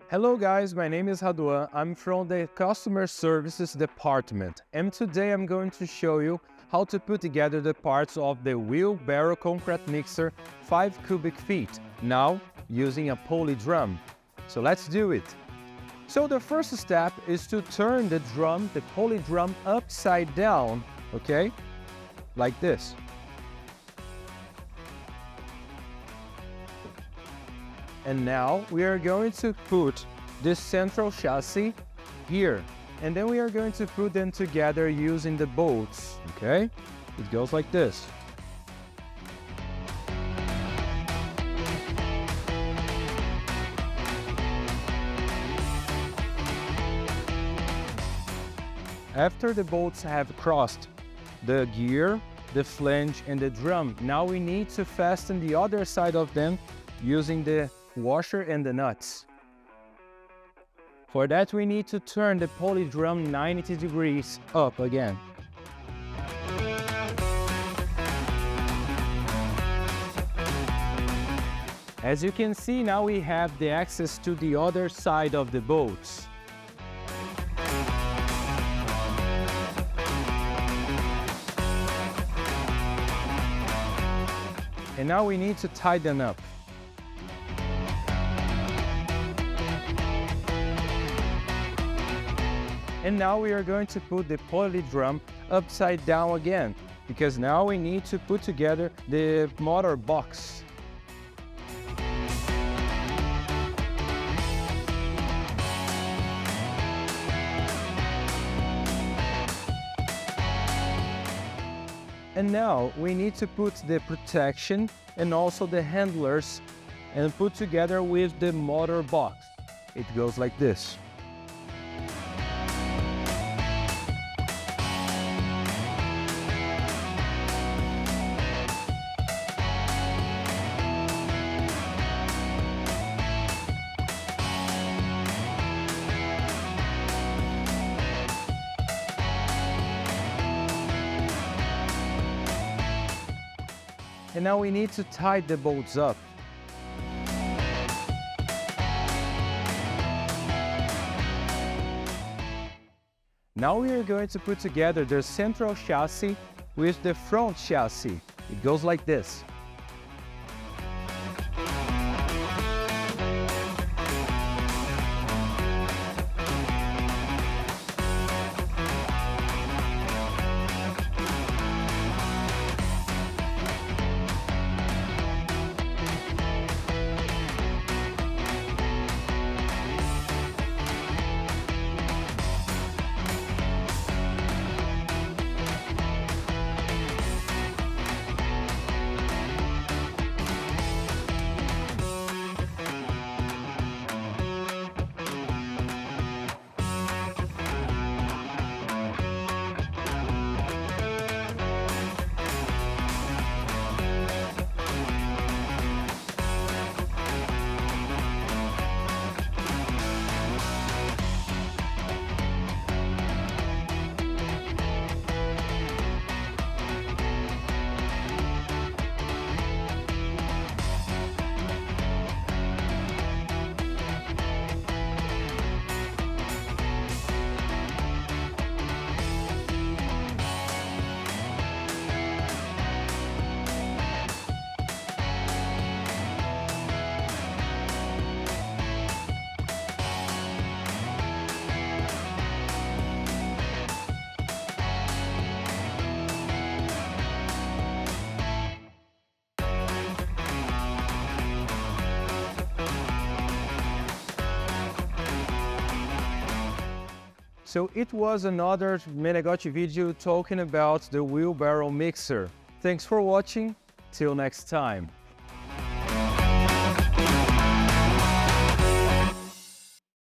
Hello guys, my name is Raduan. I'm from the Customer Services Department, and today I'm going to show you how to put together the parts of the Wheelbarrow concrete mixer 5 cubic feet, now using a pulley drum. So let's do it. So the first step is to turn the pulley drum upside down, okay? Like this. And now we are going to put this central chassis here. And then we are going to put them together using the bolts, okay? It goes like this. After the bolts have crossed the gear, the flange and the drum, now we need to fasten the other side of them using the washer and the nuts. For that we need to turn the pulley drum 90 degrees up again. As you can see, now we have the access to the other side of the bolts. And now we need to tie them up. And now we are going to put the pulley drum upside down again, because now we need to put together the motor box. And now we need to put the protection and also the handlers and put together with the motor box. It goes like this. And now we need to tie the bolts up. Now we are going to put together the central chassis with the front chassis. It goes like this. So it was another Menegotti video talking about the wheelbarrow mixer. Thanks for watching, till next time.